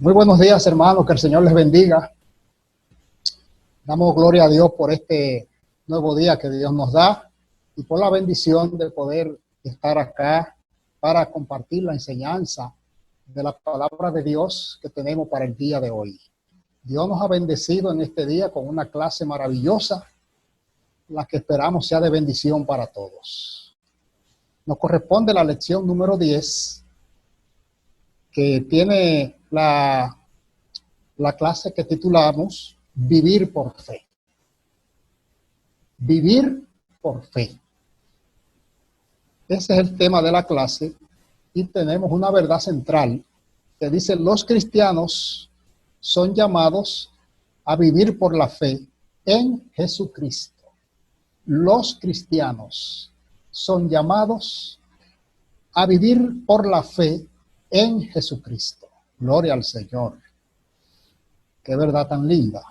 Muy buenos días, hermanos, que el Señor les bendiga. Damos gloria a Dios por este nuevo día que Dios nos da y por la bendición de poder estar acá para compartir la enseñanza de la palabra de Dios que tenemos para el día de hoy. Dios nos ha bendecido en este día con una clase maravillosa, la que esperamos sea de bendición para todos. Nos corresponde la lección número 10, que tiene la clase que titulamos Vivir por Fe. Vivir por fe. Ese es el tema de la clase y tenemos una verdad central que dice: los cristianos son llamados a vivir por la fe en Jesucristo. Los cristianos son llamados a vivir por la fe en Jesucristo. Gloria al Señor. Qué verdad tan linda.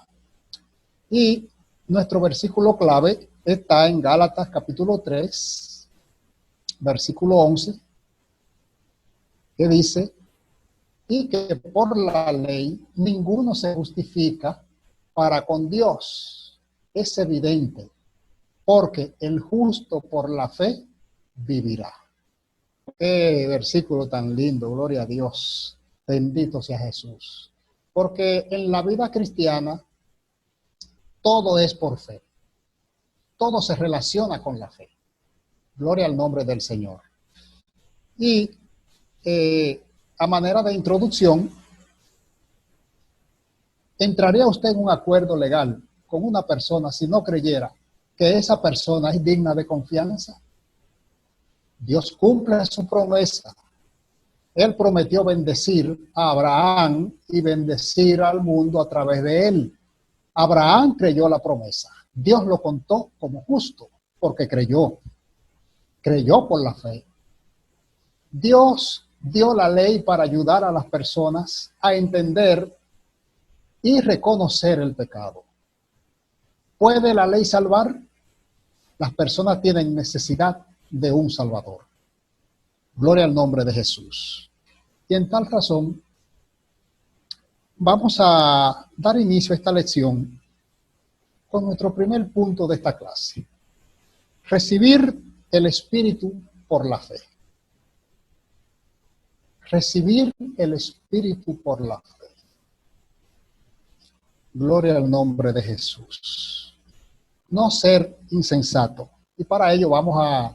Y nuestro versículo clave está en Gálatas capítulo 3, versículo 11, que dice: y que por la ley ninguno se justifica para con Dios. Es evidente, porque el justo por la fe vivirá. Qué versículo tan lindo, gloria a Dios. Bendito sea Jesús. Porque en la vida cristiana todo es por fe. Todo se relaciona con la fe. Gloria al nombre del Señor. Y a manera de introducción, ¿entraría usted en un acuerdo legal con una persona si no creyera que esa persona es digna de confianza? Dios cumple su promesa. Él prometió bendecir a Abraham y bendecir al mundo a través de él. Abraham creyó la promesa. Dios lo contó como justo porque creyó por la fe. Dios dio la ley para ayudar a las personas a entender y reconocer el pecado. ¿Puede la ley salvar? Las personas tienen necesidad de un Salvador. Gloria al nombre de Jesús. Y en tal razón, vamos a dar inicio a esta lección con nuestro primer punto de esta clase. Recibir el Espíritu por la fe. Recibir el Espíritu por la fe. Gloria al nombre de Jesús. No ser insensato. Y para ello vamos a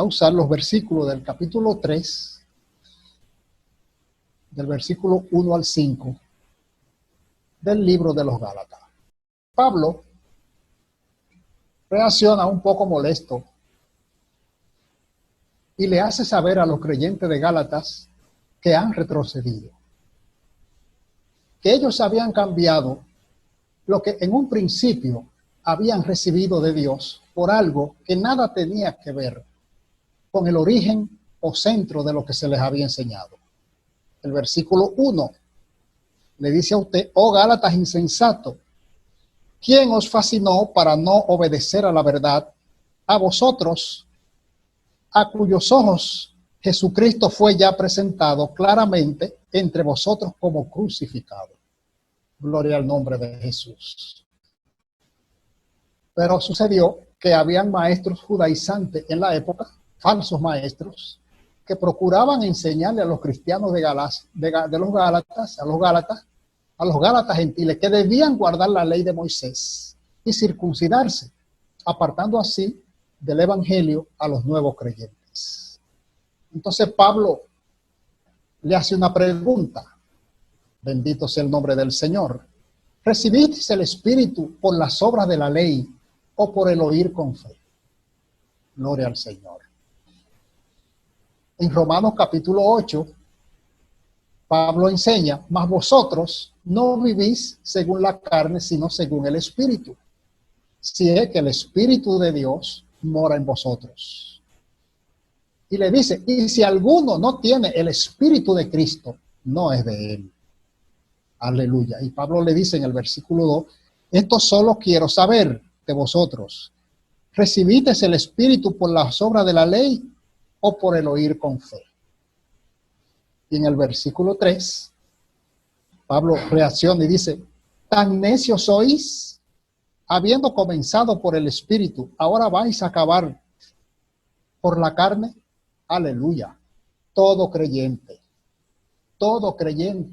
usar los versículos del capítulo 3, del versículo 1 al 5, del libro de los Gálatas. Pablo reacciona un poco molesto y le hace saber a los creyentes de Gálatas que han retrocedido, que ellos habían cambiado lo que en un principio habían recibido de Dios por algo que nada tenía que ver con el origen o centro de lo que se les había enseñado. El versículo 1 le dice a usted: oh Gálatas insensato, ¿quién os fascinó para no obedecer a la verdad? A vosotros, a cuyos ojos Jesucristo fue ya presentado claramente entre vosotros como crucificado. Gloria al nombre de Jesús. Pero sucedió que habían maestros judaizantes en la época, falsos maestros, que procuraban enseñarle a los cristianos de los Gálatas, a los Gálatas gentiles, que debían guardar la ley de Moisés y circuncidarse, apartando así del evangelio a los nuevos creyentes. Entonces Pablo le hace una pregunta. Bendito sea el nombre del Señor. ¿Recibisteis el Espíritu por las obras de la ley o por el oír con fe? Gloria al Señor. En Romanos capítulo 8, Pablo enseña: mas vosotros no vivís según la carne, sino según el Espíritu, si es que el Espíritu de Dios mora en vosotros. Y le dice: y si alguno no tiene el Espíritu de Cristo, no es de él. Aleluya. Y Pablo le dice en el versículo 2: esto solo quiero saber de vosotros: ¿recibisteis el Espíritu por las obras de la ley o por el oír con fe? Y en el versículo 3 Pablo reacciona y dice, ¿tan necios sois? Habiendo comenzado por el Espíritu, ¿ahora vais a acabar por la carne? Aleluya. Todo creyente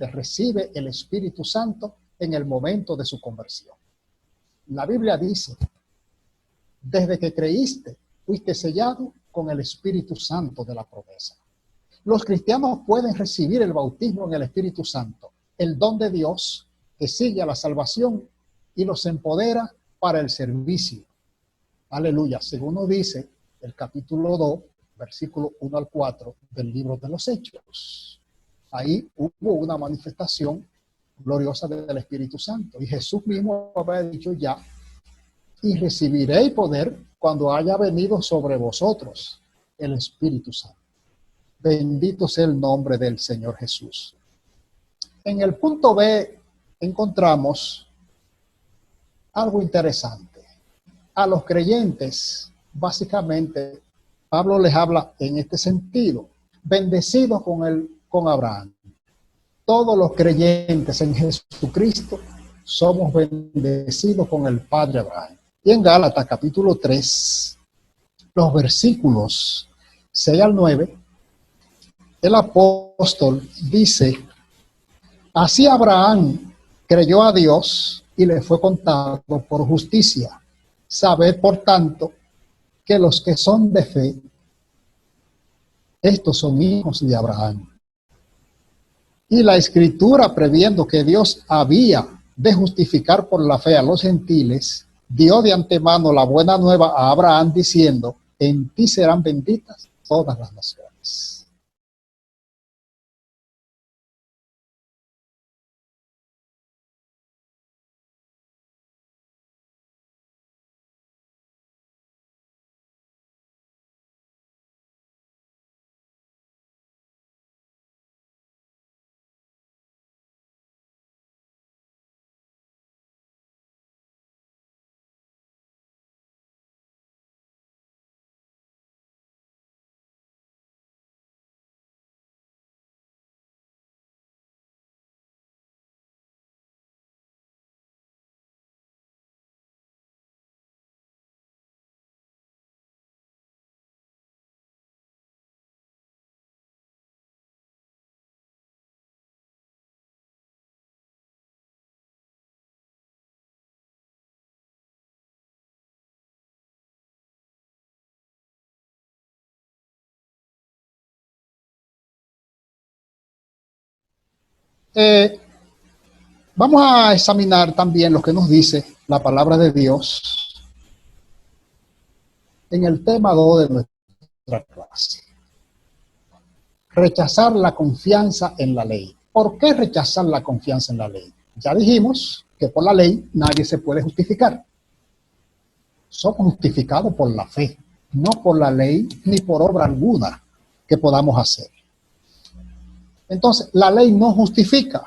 recibe el Espíritu Santo en el momento de su conversión. La Biblia dice, desde que creíste, fuiste sellado con el Espíritu Santo de la promesa. Los cristianos pueden recibir el bautismo en el Espíritu Santo, el don de Dios que sigue a la salvación y los empodera para el servicio. Aleluya. Según nos dice el capítulo 2, versículo 1 al 4 del libro de los Hechos. Ahí hubo una manifestación gloriosa del Espíritu Santo. Y Jesús mismo había dicho ya, y recibiréis poder cuando haya venido sobre vosotros el Espíritu Santo. Bendito sea el nombre del Señor Jesús. En el punto B encontramos algo interesante. A los creyentes, básicamente, Pablo les habla en este sentido. Bendecidos con Abraham. Todos los creyentes en Jesucristo somos bendecidos con el Padre Abraham. Y en Gálatas capítulo 3, los versículos 6 al 9, el apóstol dice, así Abraham creyó a Dios y le fue contado por justicia. Sabed, por tanto, que los que son de fe, estos son hijos de Abraham. Y la Escritura, previendo que Dios había de justificar por la fe a los gentiles, dio de antemano la buena nueva a Abraham, diciendo, en ti serán benditas todas las naciones. Vamos a examinar también lo que nos dice la palabra de Dios en el tema 2 de nuestra clase. Rechazar la confianza en la ley. ¿Por qué rechazar la confianza en la ley? Ya dijimos que por la ley nadie se puede justificar. Somos justificados por la fe, no por la ley ni por obra alguna que podamos hacer. Entonces, la ley no justifica.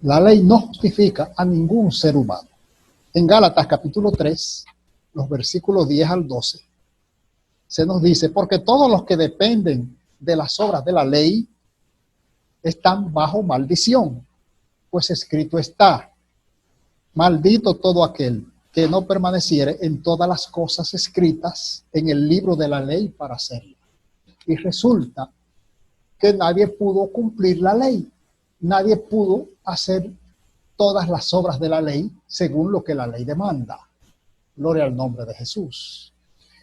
La ley no justifica a ningún ser humano. En Gálatas capítulo 3, los versículos 10 al 12, se nos dice, porque todos los que dependen de las obras de la ley están bajo maldición, pues escrito está, maldito todo aquel que no permaneciere en todas las cosas escritas en el libro de la ley para hacerla. Y resulta que nadie pudo cumplir la ley. Nadie pudo hacer todas las obras de la ley según lo que la ley demanda. Gloria al nombre de Jesús.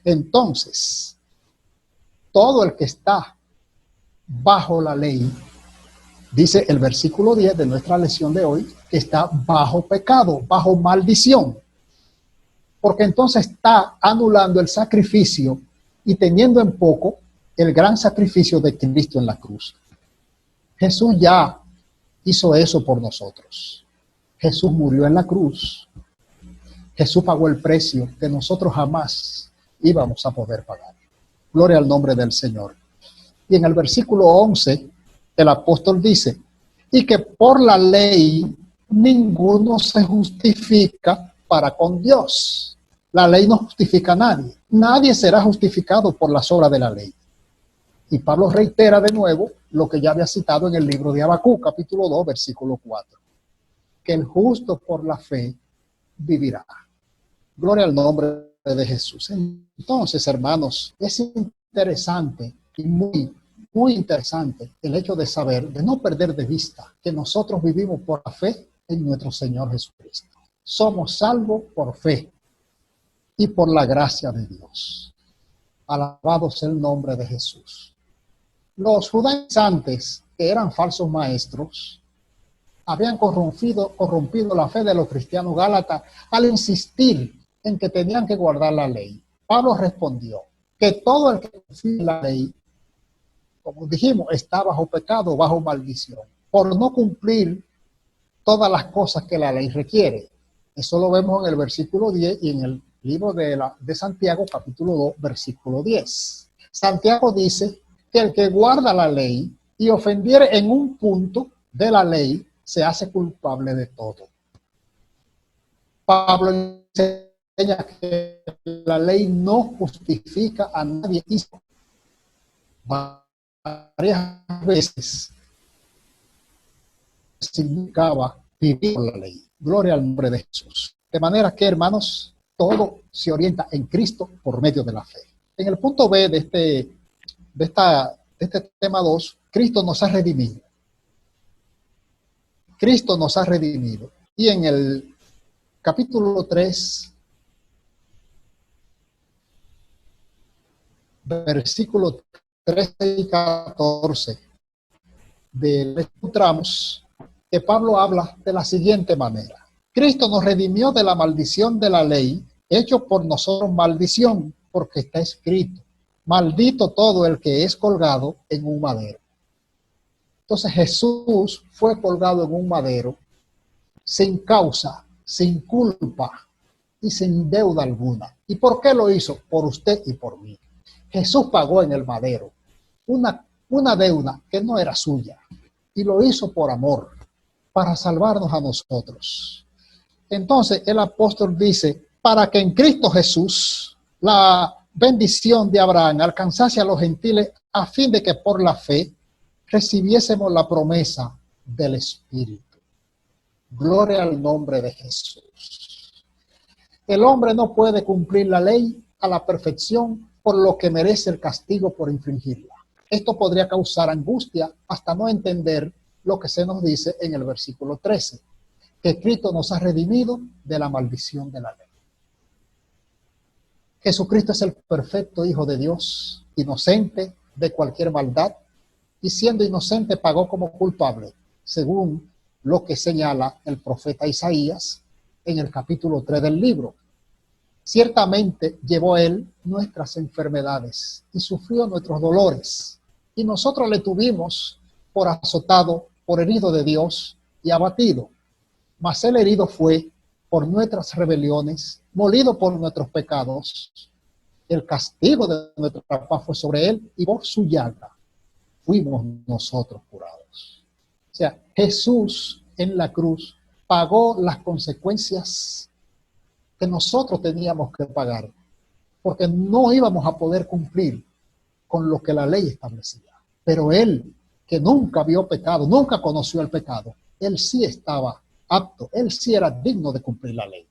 Entonces, todo el que está bajo la ley, dice el versículo 10 de nuestra lección de hoy, que está bajo pecado, bajo maldición. Porque entonces está anulando el sacrificio y teniendo en poco el gran sacrificio de Cristo en la cruz. Jesús ya hizo eso por nosotros. Jesús murió en la cruz. Jesús pagó el precio que nosotros jamás íbamos a poder pagar. Gloria al nombre del Señor. Y en el versículo 11, el apóstol dice, y que por la ley ninguno se justifica para con Dios. La ley no justifica a nadie. Nadie será justificado por las obras de la ley. Y Pablo reitera de nuevo lo que ya había citado en el libro de Habacuc, capítulo 2, versículo 4, que el justo por la fe vivirá. Gloria al nombre de Jesús. Entonces, hermanos, es interesante y muy interesante el hecho de saber, de no perder de vista que nosotros vivimos por la fe en nuestro Señor Jesucristo. Somos salvos por fe y por la gracia de Dios. Alabado sea el nombre de Jesús. Los judaizantes, que eran falsos maestros, habían corrompido la fe de los cristianos gálatas al insistir en que tenían que guardar la ley. Pablo respondió que todo el que confía en la ley, como dijimos, está bajo pecado, bajo maldición, por no cumplir todas las cosas que la ley requiere. Eso lo vemos en el versículo 10 y en el libro de Santiago, capítulo 2, versículo 10. Santiago dice que el que guarda la ley y ofendiere en un punto de la ley, se hace culpable de todo. Pablo enseña que la ley no justifica a nadie. Y varias veces significaba vivir por la ley. Gloria al nombre de Jesús. De manera que, hermanos, todo se orienta en Cristo por medio de la fe. En el punto B de este tema 2, Cristo nos ha redimido. Cristo nos ha redimido. Y en el capítulo 3, versículo 13 y 14, encontramos que Pablo habla de la siguiente manera. Cristo nos redimió de la maldición de la ley, hecho por nosotros maldición, porque está escrito, maldito todo el que es colgado en un madero. Entonces Jesús fue colgado en un madero sin causa, sin culpa y sin deuda alguna. ¿Y por qué lo hizo? Por usted y por mí. Jesús pagó en el madero una deuda que no era suya y lo hizo por amor, para salvarnos a nosotros. Entonces el apóstol dice, para que en Cristo Jesús la bendición de Abraham alcanzase a los gentiles a fin de que por la fe recibiésemos la promesa del Espíritu. Gloria al nombre de Jesús. El hombre no puede cumplir la ley a la perfección, por lo que merece el castigo por infringirla. Esto podría causar angustia hasta no entender lo que se nos dice en el versículo 13, que Cristo nos ha redimido de la maldición de la ley. Jesucristo es el perfecto Hijo de Dios, inocente de cualquier maldad, y siendo inocente pagó como culpable, según lo que señala el profeta Isaías en el capítulo 3 del libro. Ciertamente llevó él nuestras enfermedades y sufrió nuestros dolores, y nosotros le tuvimos por azotado, por herido de Dios y abatido. Mas el herido fue por nuestras rebeliones, molido por nuestros pecados. El castigo de nuestra paz fue sobre él, y por su llaga fuimos nosotros curados. O sea, Jesús en la cruz pagó las consecuencias que nosotros teníamos que pagar, porque no íbamos a poder cumplir con lo que la ley establecía. Pero él, que nunca vio pecado, nunca conoció el pecado, él sí estaba apto, él sí era digno de cumplir la ley.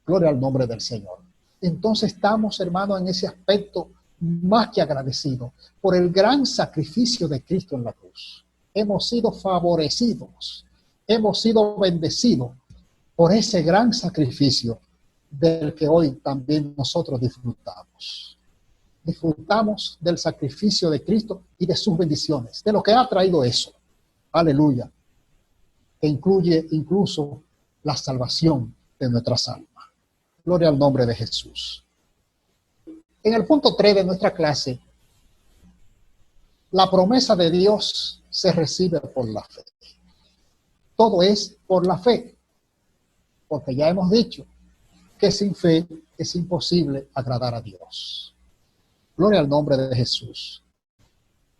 Gloria al nombre del Señor. Entonces estamos, hermanos, en ese aspecto más que agradecidos por el gran sacrificio de Cristo en la cruz. Hemos sido favorecidos, hemos sido bendecidos por ese gran sacrificio del que hoy también nosotros disfrutamos. Disfrutamos del sacrificio de Cristo y de sus bendiciones, de lo que ha traído eso. Aleluya. Que incluye incluso la salvación de nuestras almas. Gloria al nombre de Jesús. En el punto 3 de nuestra clase, la promesa de Dios se recibe por la fe. Todo es por la fe, porque ya hemos dicho que sin fe es imposible agradar a Dios. Gloria al nombre de Jesús.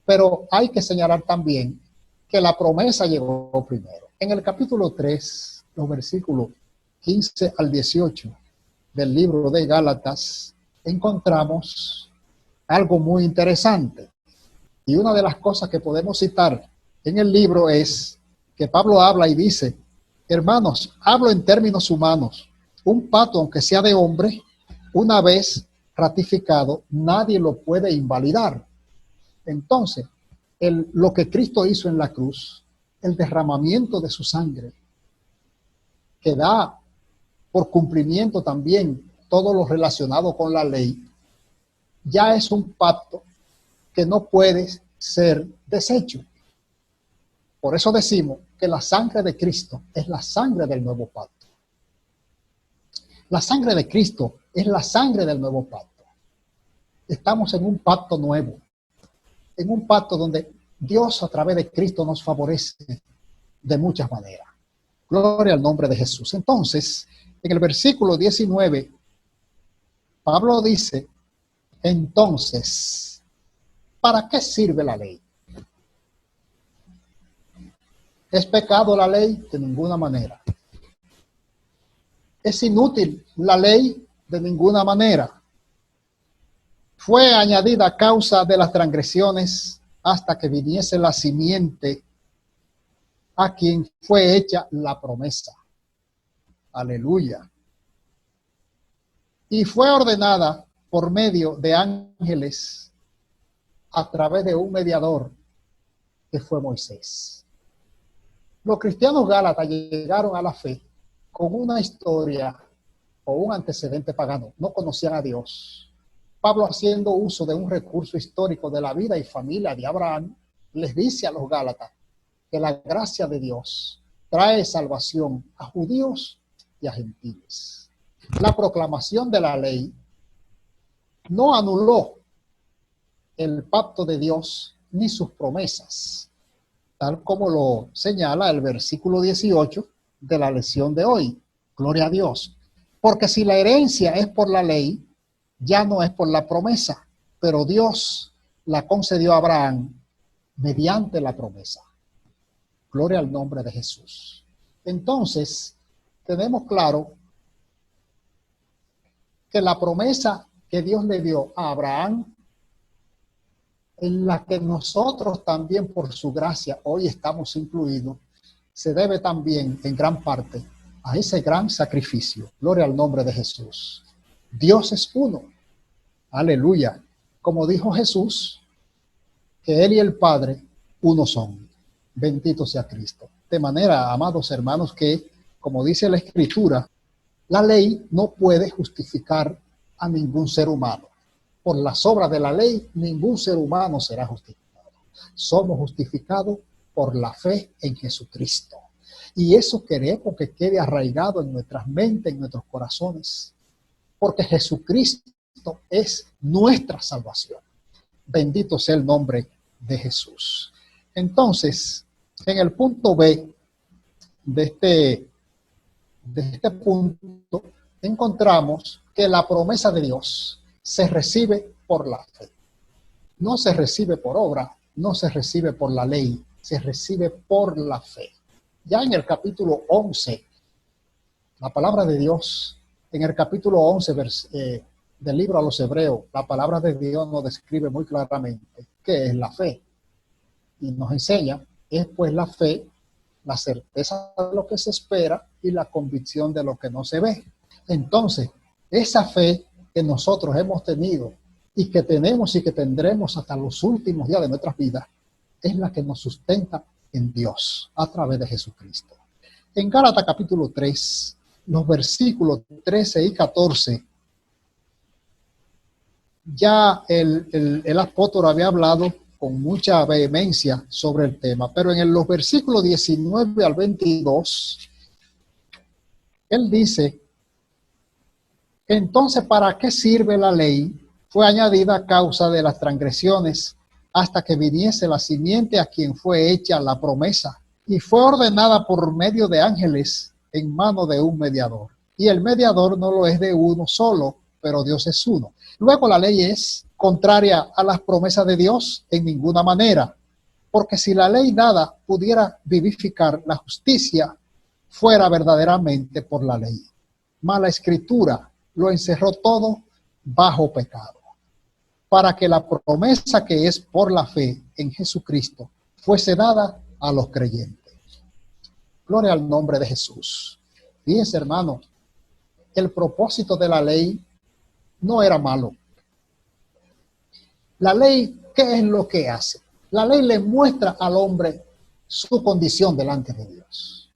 Pero hay que señalar también que la promesa llegó primero. En el capítulo 3, los versículos 15 al 18 del libro de Gálatas, encontramos algo muy interesante. Y una de las cosas que podemos citar en el libro es que Pablo habla y dice, hermanos, hablo en términos humanos, un pacto, aunque sea de hombre, una vez ratificado, nadie lo puede invalidar. Entonces, lo que Cristo hizo en la cruz, el derramamiento de su sangre, que da por cumplimiento también todo lo relacionado con la ley, ya es un pacto que no puede ser deshecho. Por eso decimos que la sangre de Cristo es la sangre del nuevo pacto. La sangre de Cristo es la sangre del nuevo pacto. Estamos en un pacto nuevo, en un pacto donde Dios a través de Cristo nos favorece de muchas maneras. Gloria al nombre de Jesús. Entonces, en el versículo 19, Pablo dice, entonces, ¿para qué sirve la ley? ¿Es pecado la ley? De ninguna manera. ¿Es inútil la ley? De ninguna manera. Fue añadida a causa de las transgresiones hasta que viniese la simiente a quien fue hecha la promesa. Aleluya. Y fue ordenada por medio de ángeles a través de un mediador que fue Moisés. Los cristianos gálatas llegaron a la fe con una historia o un antecedente pagano. No conocían a Dios. Pablo, haciendo uso de un recurso histórico de la vida y familia de Abraham, les dice a los gálatas que la gracia de Dios trae salvación a judíos y a gentiles. La proclamación de la ley no anuló el pacto de Dios ni sus promesas, tal como lo señala el versículo 18 de la lección de hoy. Gloria a Dios. Porque si la herencia es por la ley, ya no es por la promesa, pero Dios la concedió a Abraham mediante la promesa. Gloria al nombre de Jesús. Entonces, tenemos claro que la promesa que Dios le dio a Abraham, en la que nosotros también por su gracia hoy estamos incluidos, se debe también en gran parte a ese gran sacrificio. Gloria al nombre de Jesús. Dios es uno. Aleluya. Como dijo Jesús, que Él y el Padre uno son. Bendito sea Cristo. De manera, amados hermanos, que, como dice la Escritura, la ley no puede justificar a ningún ser humano. Por las obras de la ley, ningún ser humano será justificado. Somos justificados por la fe en Jesucristo. Y eso queremos que quede arraigado en nuestras mentes, en nuestros corazones. Porque Jesucristo es nuestra salvación. Bendito sea el nombre de Jesús. Entonces, en el punto B de este punto, encontramos que la promesa de Dios se recibe por la fe. No se recibe por obra, no se recibe por la ley, se recibe por la fe. Ya en el capítulo 11, la palabra de Dios, en el capítulo 11 del libro a los Hebreos, la palabra de Dios nos describe muy claramente qué es la fe. Y nos enseña, es pues la fe, la certeza de lo que se espera y la convicción de lo que no se ve. Entonces, esa fe que nosotros hemos tenido y que tenemos y que tendremos hasta los últimos días de nuestras vidas, es la que nos sustenta en Dios a través de Jesucristo. En Gálatas capítulo 3, los versículos 13 y 14, ya el apóstol había hablado con mucha vehemencia sobre el tema, pero en los versículos 19 al 22, él dice, entonces, ¿para qué sirve la ley? Fue añadida a causa de las transgresiones hasta que viniese la simiente a quien fue hecha la promesa, y fue ordenada por medio de ángeles en mano de un mediador. Y el mediador no lo es de uno solo, pero Dios es uno. Luego la ley es contraria a las promesas de Dios en ninguna manera, porque si la ley nada pudiera vivificar la justicia, fuera verdaderamente por la ley. Mas la Escritura lo encerró todo bajo pecado, para que la promesa que es por la fe en Jesucristo fuese dada a los creyentes. Gloria al nombre de Jesús. Fíjense, hermano, el propósito de la ley no era malo. La ley, ¿qué es lo que hace? La ley le muestra al hombre su condición delante de Dios.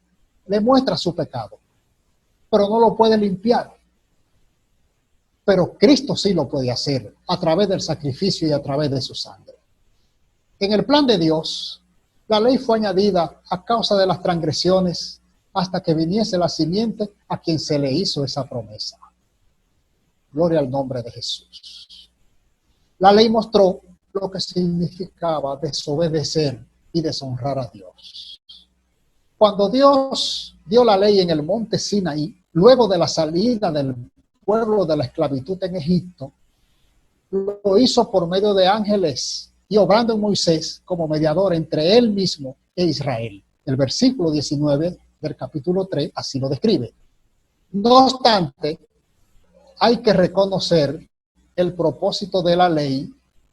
Le muestra su pecado, pero no lo puede limpiar. Pero Cristo sí lo puede hacer a través del sacrificio y a través de su sangre. En el plan de Dios, la ley fue añadida a causa de las transgresiones hasta que viniese la simiente a quien se le hizo esa promesa. Gloria al nombre de Jesús. La ley mostró lo que significaba desobedecer y deshonrar a Dios. Cuando Dios dio la ley en el monte Sinaí, luego de la salida del pueblo de la esclavitud en Egipto, lo hizo por medio de ángeles y obrando en Moisés como mediador entre él mismo e Israel. El versículo 19 del capítulo 3 así lo describe. No obstante, hay que reconocer el propósito de la ley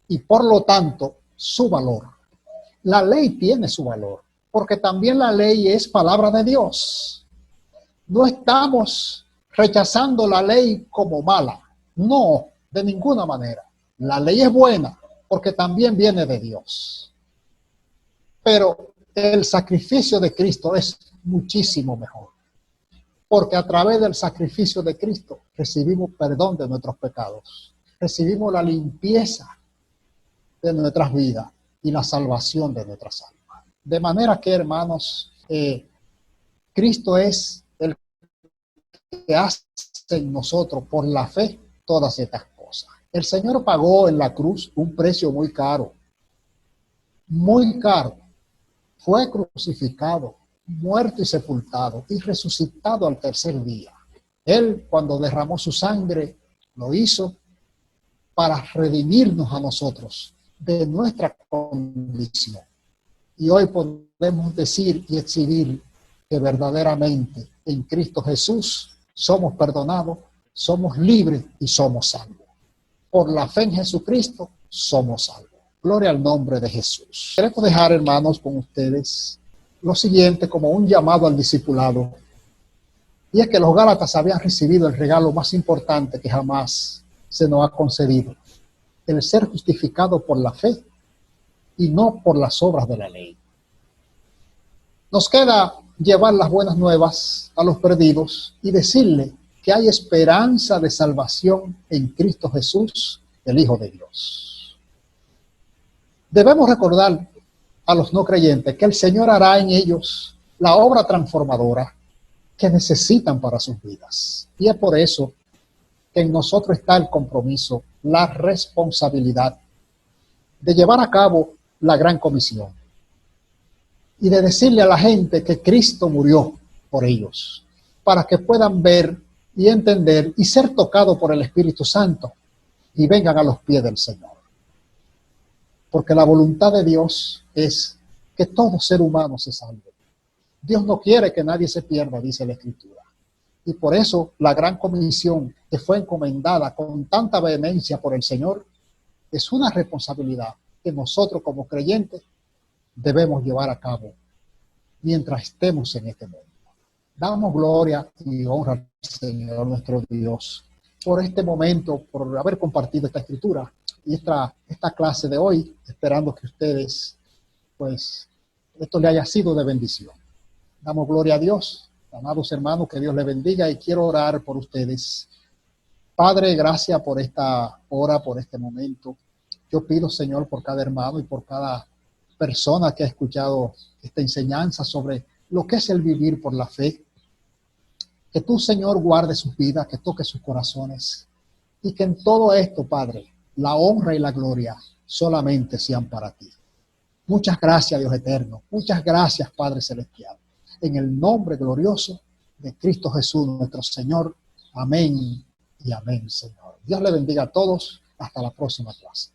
y por lo tanto su valor. La ley tiene su valor, porque también la ley es palabra de Dios. No estamos rechazando la ley como mala, no, de ninguna manera. La ley es buena, porque también viene de Dios. Pero el sacrificio de Cristo es muchísimo mejor, porque a través del sacrificio de Cristo recibimos perdón de nuestros pecados, recibimos la limpieza de nuestras vidas y la salvación de nuestras almas. De manera que, hermanos, Cristo es el que hace en nosotros por la fe todas estas cosas. El Señor pagó en la cruz un precio muy caro, muy caro. Fue crucificado, muerto y sepultado y resucitado al tercer día. Él, cuando derramó su sangre, lo hizo para redimirnos a nosotros de nuestra condición. Y hoy podemos decir y exhibir que verdaderamente en Cristo Jesús somos perdonados, somos libres y somos salvos. Por la fe en Jesucristo somos salvos. Gloria al nombre de Jesús. Queremos dejar, hermanos, con ustedes lo siguiente como un llamado al discipulado. Y es que los Gálatas habían recibido el regalo más importante que jamás se nos ha concedido: el ser justificado por la fe y no por las obras de la ley. Nos queda llevar las buenas nuevas a los perdidos y decirle que hay esperanza de salvación en Cristo Jesús, el Hijo de Dios. Debemos recordar a los no creyentes que el Señor hará en ellos la obra transformadora que necesitan para sus vidas. Y es por eso que en nosotros está el compromiso, la responsabilidad de llevar a cabo la gran comisión y de decirle a la gente que Cristo murió por ellos, para que puedan ver y entender y ser tocados por el Espíritu Santo y vengan a los pies del Señor. Porque la voluntad de Dios es que todo ser humano se salve. Dios no quiere que nadie se pierda, dice la Escritura. Y por eso la gran comisión que fue encomendada con tanta vehemencia por el Señor es una responsabilidad que nosotros como creyentes debemos llevar a cabo mientras estemos en este mundo. Damos gloria y honra al Señor nuestro Dios por este momento, por haber compartido esta Escritura y esta clase de hoy, esperando que ustedes, pues, esto le haya sido de bendición. Damos gloria a Dios, amados hermanos, que Dios les bendiga y quiero orar por ustedes. Padre, gracias por esta hora, por este momento. Yo pido, Señor, por cada hermano y por cada persona que ha escuchado esta enseñanza sobre lo que es el vivir por la fe. Que tú, Señor, guardes sus vidas, que toques sus corazones y que en todo esto, Padre, la honra y la gloria solamente sean para ti. Muchas gracias, Dios eterno. Muchas gracias, Padre celestial. En el nombre glorioso de Cristo Jesús, nuestro Señor. Amén y amén, Señor. Dios le bendiga a todos. Hasta la próxima clase.